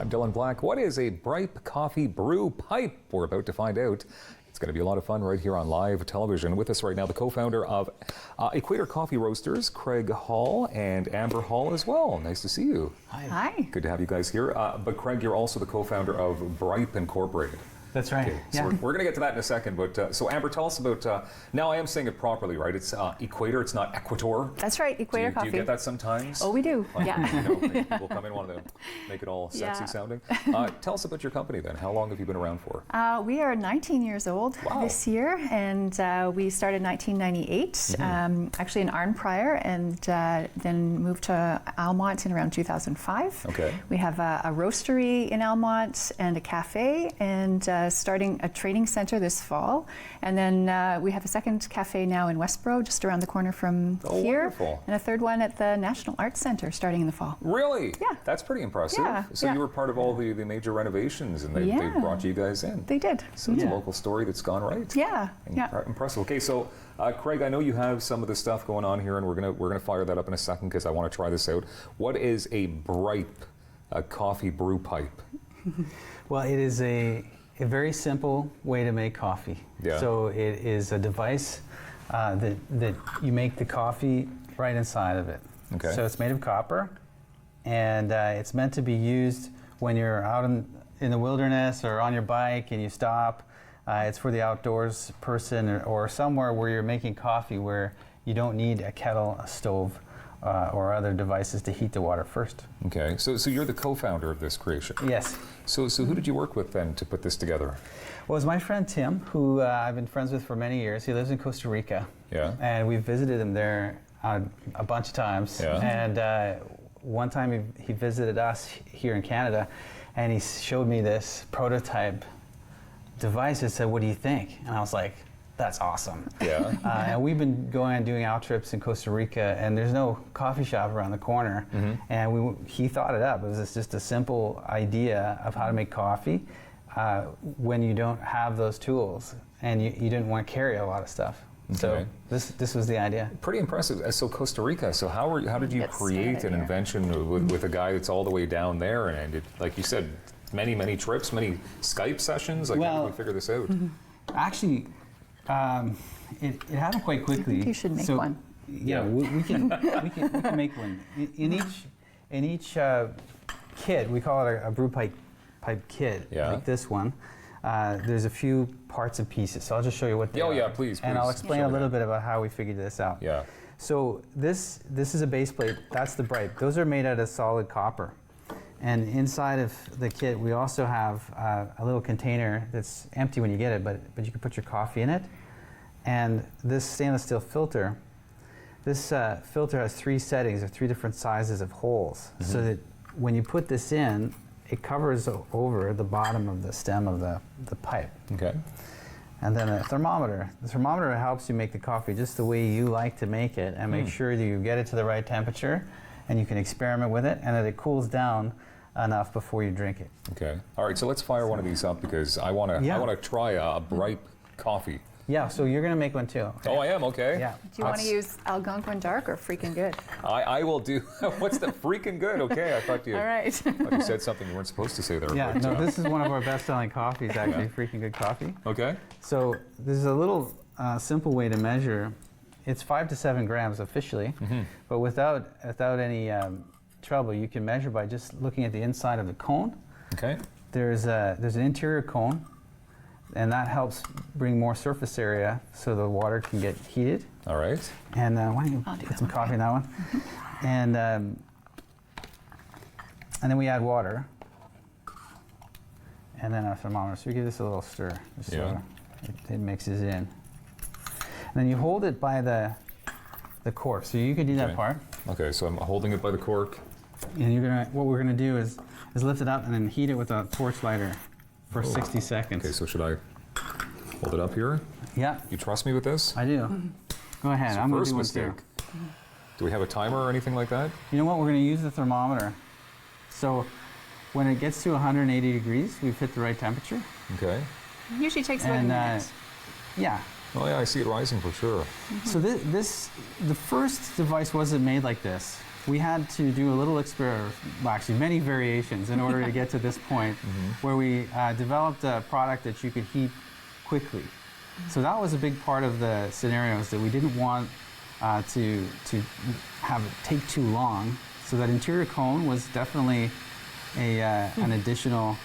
I'm Dylan Black. What is a Brype coffee brew pipe? We're about to find out. It's going to be a lot of fun right here on live television. With us right now, the co-founder of Equator Coffee Roasters, Craig Hall, and Amber Hall as well. Nice to see you. Hi. Good to have you guys here. But Craig, you're also the co-founder of Brype Incorporated. That's right. Okay, so we're going to get to that in a second. But so Amber, tell us about. Now I am saying it properly, right? It's Equator. It's not Equator. That's right. Equator Coffee. Do you get that sometimes? Oh, we do. Like, Yeah. You know, people come in wanting to make it all sexy sounding. Tell us about your company then. How long have you been around for? We are 19 years old this year, and we started in 1998, actually in Arnprior, and then moved to Almont in around 2005. Okay. We have a roastery in Almont and a cafe, and starting a training center this fall. And then we have a second cafe now in Westboro, just around the corner from here. Wonderful. And a third one at the National Arts Center starting in the fall. Really? Yeah. That's pretty impressive. Yeah, So yeah. you were part of all the major renovations, and they brought you guys in. They did. So it's a local story that's gone right. Yeah. Impressive. Okay, so Craig, I know you have some of the stuff going on here, and we're gonna fire that up in a second because I want to try this out. What is a Brype coffee brew pipe? Well, it is a very simple way to make coffee. Yeah. So it is a device that you make the coffee right inside of it. Okay. So it's made of copper, and it's meant to be used when you're out in the wilderness or on your bike and you stop. It's for the outdoors person or somewhere where you're making coffee where you don't need a kettle, a stove, or other devices to heat the water first. Okay, so you're the co-founder of this creation. Yes. So who did you work with then to put this together? Well, it's my friend Tim, who I've been friends with for many years. He lives in Costa Rica. Yeah. And we've visited him there a bunch of times. Yeah. And one time he visited us here in Canada, and he showed me this prototype device and said, "What do you think?" And I was like, "That's awesome." Yeah. And we've been going and doing out trips in Costa Rica, and there's no coffee shop around the corner. And he thought it up. It was just a simple idea of how to make coffee when you don't have those tools, and you didn't want to carry a lot of stuff. Okay. So this was the idea. Pretty impressive. So Costa Rica. So how did you Get create started an here. invention with a guy that's all the way down there, and it, like you said, many trips, many Skype sessions? Like, how did we figure this out? Actually, it happened quite quickly. I think you should make one. Yeah, we can make one. In each kit, we call it a brew pipe kit, like this one. There's a few parts and pieces, so I'll just show you what they are. Yeah, please. And I'll explain show a me little that. bit about how we figured this out. Yeah. So this is a base plate. That's the Brype. Those are made out of solid copper. And inside of the kit, we also have a little container that's empty when you get it, but you can put your coffee in it. And this stainless steel filter, this filter has 3 settings of 3 different sizes of holes, so that when you put this in, it covers over the bottom of the stem of the pipe. Okay. And then a thermometer. The thermometer helps you make the coffee just the way you like to make it, and make sure that you get it to the right temperature, and you can experiment with it, and that it cools down enough before you drink it. Okay. All right. So let's fire one of these up because I want to try a Brype coffee. Yeah. So you're gonna make one too. Oh, I am. Okay. Yeah. Do you want to use Algonquin Dark or Freaking Good? I will do. What's the freaking good? Okay. I thought you. All right. thought you said something you weren't supposed to say there. Yeah. but, No, this is one of our best-selling coffees. Actually, Freaking Good Coffee. Okay. So this is a little simple way to measure. It's 5 to 7 grams officially, but without any trouble, you can measure by just looking at the inside of the cone. Okay. There's an interior cone, and that helps bring more surface area so the water can get heated. All right. And why don't you I'll do put that some one, coffee in that one? And then we add water, and then a thermometer. So we give this a little stir, just so it mixes in. And then you hold it by the cork. So you can do that part. Okay. So I'm holding it by the cork. And what we're gonna do is lift it up and then heat it with a torch lighter for 60 seconds. Okay. So should I hold it up here? Yeah, You trust me with this? I do. Go ahead. So I'm gonna first do one mistake. too. Do we have a timer or anything like that? You know what? We're gonna use the thermometer. So when it gets to 180 degrees, we've hit the right temperature. Okay. Usually takes about a And minute. yeah. Oh yeah, I see it rising for sure. So the first device wasn't made like this. we had to do a little experiment, well, actually many variations in order to get to this point where we developed a product that you could heat quickly. So that was a big part of the scenarios, that we didn't want to have it take too long. So that interior cone was definitely an additional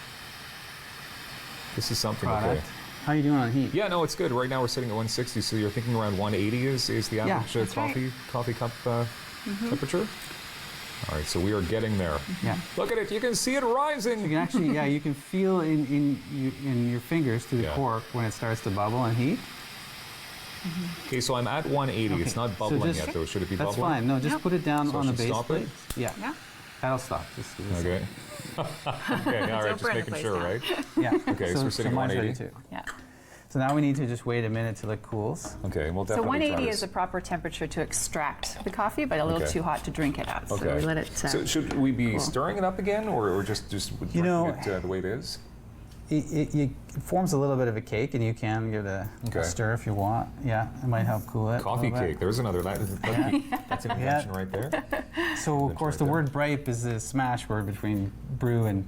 This is something, product. okay. How are you doing on heat? Yeah, no, it's good. Right now we're sitting at 160, so you're thinking around 180 is the Yeah, average that's right. coffee cup temperature? All right, so we are getting there. Yeah. Look at it, you can see it You rising. can actually, yeah, you can feel in your fingers through the Yeah. cork when it starts to bubble and heat. Okay, so I'm at 180. It's Okay, not so bubbling just- yet, though. Should it be That's bubbling? fine. No, just Nope. put it down So I on the should base stop plate. it? Yeah. Yeah. That'll stop. Just give it a Okay. Okay, all right, just burn the making place sure, down. right? second. Yeah. Okay, so we're sitting at mine's ready 180. too. Yeah. So now we need to just wait a minute till it cools. Okay, we'll So definitely 180 try is this. a proper temperature to extract the coffee, but a little Okay. too hot to drink it at. So Okay. we let it. So should we be cool. stirring it up again, or just drinking know- it the way it is? It forms a little bit of a cake, and you can give it a Okay. stir if you want. Yeah, it might help cool it. a Coffee little bit. cake. There's another. That's an invention right there. So of That's course right the there. word "bripe" is the smash word between brew and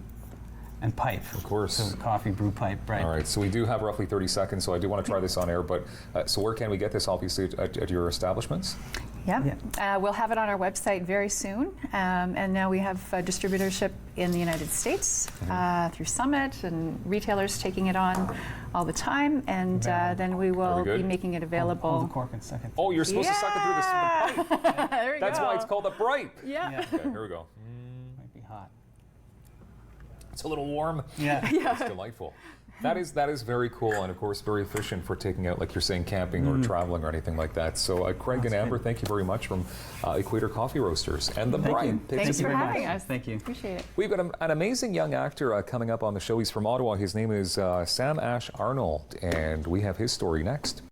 pipe. Of course. So coffee, brew, pipe, bripe. All right, so we do have roughly 30 seconds, so I do want to try this on air, but so where can we get this, obviously, at your establishments? Yeah. We'll have it on our website very soon. And now we have distributorship in the United States through Summit, and retailers taking it on all the time. And then we will Very be good. making it Hold available. the cork in a second. Oh, you're supposed to suck it through the pipe. There we That's go. why it's called a bripe. Yeah. Yeah, Okay, here we go. might be hot. It's a little warm. Yeah. It's delightful. That is very cool, and of course very efficient for taking out, like you're saying, camping or traveling or anything like that. So Craig and Amber, thank you very much from Equator Coffee Roasters and the Thank bribe. you. Thanks you for very having much. us. Thank you. Appreciate it. We've got an amazing young actor coming up on the show. He's from Ottawa. His name is Sam Ash Arnold, and we have his story next.